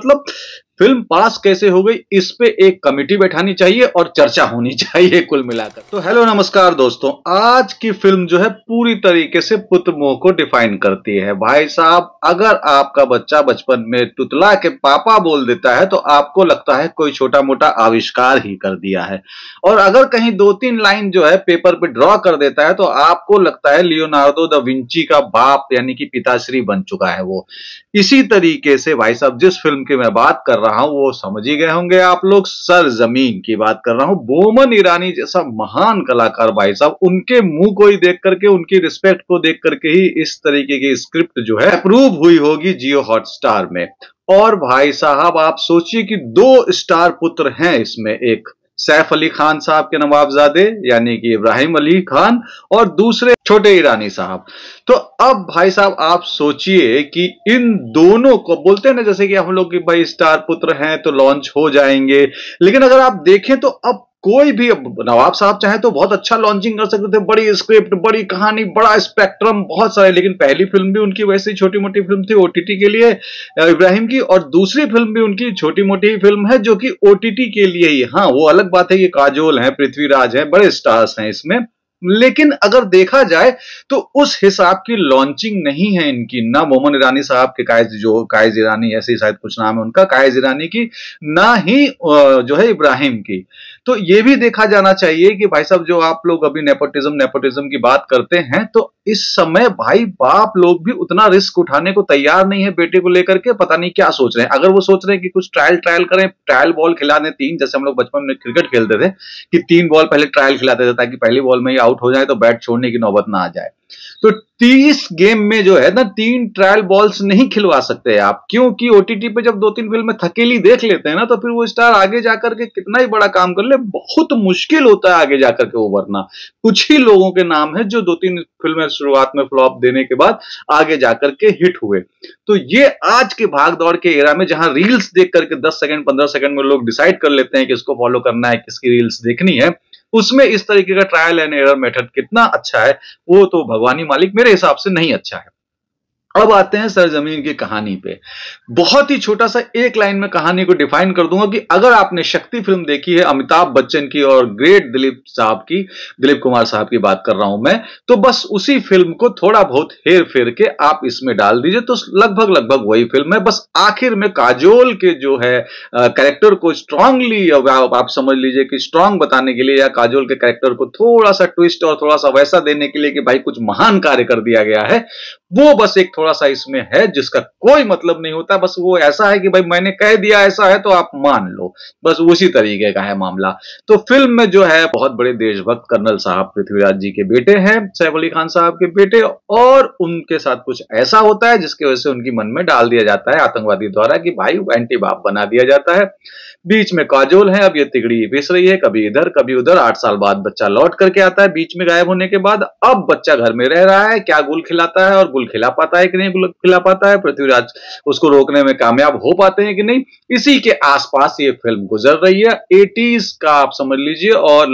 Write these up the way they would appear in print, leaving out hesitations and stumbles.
मतलब फिल्म पास कैसे हो गई, इस पे एक कमेटी बैठानी चाहिए और चर्चा होनी चाहिए कुल मिलाकर। तो हेलो नमस्कार दोस्तों, आज की फिल्म जो है पूरी तरीके से पुत्र मोह को डिफाइन करती है। भाई साहब, अगर आपका बच्चा बचपन में तुतला के पापा बोल देता है तो आपको लगता है कोई छोटा मोटा आविष्कार ही कर दिया है, और अगर कहीं 2-3 लाइन जो है पेपर पे ड्रॉ कर देता है तो आपको लगता है लियोनार्डो दा विंची का बाप यानी कि पिताश्री बन चुका है वो। इसी तरीके से भाई साहब, जिस फिल्म की मैं बात कर रहा हूं वो समझ ही गए होंगे आप लोग, सरजमीन की बात कर रहा हूं। बोमन ईरानी जैसा महान कलाकार भाई साहब, उनके मुंह को ही देख करके, उनकी रिस्पेक्ट को देख करके ही इस तरीके की स्क्रिप्ट जो है अप्रूव हुई होगी जियो हॉटस्टार में। और भाई साहब आप सोचिए कि 2 स्टार पुत्र हैं इसमें, एक सैफ अली खान साहब के नवाबजादे यानी कि इब्राहिम अली खान, और दूसरे छोटे ईरानी साहब। तो अब भाई साहब आप सोचिए कि इन दोनों को बोलते हैं ना, जैसे कि हम लोग कि भाई स्टार पुत्र हैं तो लॉन्च हो जाएंगे, लेकिन अगर आप देखें तो अब कोई भी, नवाब साहब चाहे तो बहुत अच्छा लॉन्चिंग कर सकते थे, बड़ी स्क्रिप्ट, बड़ी कहानी, बड़ा स्पेक्ट्रम, बहुत सारे, लेकिन पहली फिल्म भी उनकी वैसे ही छोटी मोटी फिल्म थी ओटीटी के लिए इब्राहिम की, और दूसरी फिल्म भी उनकी छोटी मोटी ही फिल्म है जो कि ओटीटी के लिए ही। हाँ, वो अलग बात है कि काजोल है, पृथ्वीराज है, बड़े स्टार्स हैं इसमें, लेकिन अगर देखा जाए तो उस हिसाब की लॉन्चिंग नहीं है इनकी, ना मोमन ईरानी साहब के, कायज ईरानी ऐसे ही शायद कुछ नाम है उनका, कायज ईरानी की, ना ही जो है इब्राहिम की। तो ये भी देखा जाना चाहिए कि भाई साहब, जो आप लोग अभी नेपोटिज्म की बात करते हैं, तो इस समय भाई बाप लोग भी उतना रिस्क उठाने को तैयार नहीं है बेटे को लेकर के। पता नहीं क्या सोच रहे हैं। अगर वो सोच रहे हैं कि कुछ ट्रायल करें, ट्रायल बॉल खिला दें 3, जैसे हम लोग बचपन में क्रिकेट खेलते थे कि 3 बॉल पहले ट्रायल खिलाते थे ताकि पहली बॉल में ही आउट हो जाए तो बैट छोड़ने की नौबत ना आ जाए। तो 30 गेम में जो है ना 3 ट्रायल बॉल्स नहीं खिलवा सकते आप, क्योंकि ओटीटी पे जब 2-3 फिल्में थकेली देख लेते हैं ना, तो फिर वो स्टार आगे जाकर के कितना ही बड़ा काम कर ले, बहुत मुश्किल होता है आगे जाकर के उभरना। कुछ ही लोगों के नाम है जो 2-3 फिल्में शुरुआत में फ्लॉप देने के बाद आगे जाकर के हिट हुए। तो ये आज के भाग दौड़ के एरा में, जहां रील्स देख करके 10 सेकंड 15 सेकंड में लोग डिसाइड कर लेते हैं कि इसको फॉलो करना है, किसकी रील्स देखनी है, उसमें इस तरीके का ट्रायल एंड एरर मेथड कितना अच्छा है वो तो भगवानी मालिक, मेरे हिसाब से नहीं अच्छा है। अब आते हैं सरजमीन की कहानी पे। बहुत ही छोटा सा एक लाइन में कहानी को डिफाइन कर दूंगा कि अगर आपने शक्ति फिल्म देखी है अमिताभ बच्चन की और ग्रेट दिलीप कुमार साहब की बात कर रहा हूं मैं, तो बस उसी फिल्म को थोड़ा बहुत हेर फेर के आप इसमें डाल दीजिए तो लगभग वही फिल्म है। बस आखिर में काजोल के जो है कैरेक्टर को स्ट्रांगली, आप समझ लीजिए कि स्ट्रांग बताने के लिए, या काजोल के कैरेक्टर को थोड़ा सा ट्विस्ट और थोड़ा सा वैसा देने के लिए कि भाई कुछ महान कार्य कर दिया गया है, वो बस एक थोड़ा सा इसमें है जिसका कोई मतलब नहीं होता। बस वो ऐसा है कि भाई मैंने कह दिया ऐसा है तो आप मान लो, बस उसी तरीके का है मामला। तो फिल्म में जो है बहुत बड़े देशभक्त कर्नल साहब पृथ्वीराज जी के बेटे हैं, सैफ अली खान साहब के बेटे, और उनके साथ कुछ ऐसा होता है जिसकी वजह से उनकी मन में डाल दिया जाता है आतंकवादी द्वारा कि भाई एंटी बाप बना दिया जाता है। बीच में काजोल है, अब ये तिगड़ी पिस रही है, कभी इधर कभी उधर। 8 साल बाद बच्चा लौट करके आता है बीच में गायब होने के बाद। अब बच्चा घर में रह रहा है, क्या गुल खिलाता है और गुल खिला पाता है कि नहीं गुल खिला पाता है, पृथ्वीराज उसको रोकने में कामयाब हो पाते हैं कि नहीं, इसी के आसपास ये फिल्म गुजर रही है। 80s का आप समझ लीजिए, और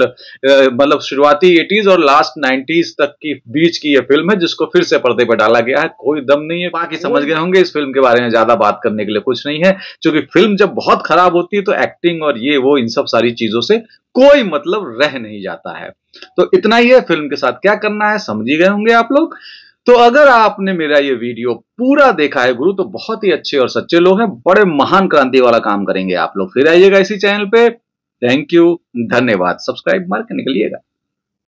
मतलब शुरुआती 80s और लास्ट 90s तक की बीच की ये फिल्म है जिसको फिर से पर्दे पर डाला गया है। कोई दम नहीं है, बाकी समझ गए होंगे। इस फिल्म के बारे में ज्यादा बात करने के लिए कुछ नहीं है, क्योंकि फिल्म जब बहुत खराब होती है तो एक्टिंग और ये वो इन सब सारी चीजों से कोई मतलब रह नहीं जाता है। तो इतना ही है, फिल्म के साथ क्या करना है समझ ही गए होंगे आप लोग। तो अगर आपने मेरा ये वीडियो पूरा देखा है गुरु, तो बहुत ही अच्छे और सच्चे लोग हैं, बड़े महान क्रांति वाला काम करेंगे आप लोग। फिर आइएगा इसी चैनल पे। थैंक यू, धन्यवाद। सब्सक्राइब मार के निकलिएगा।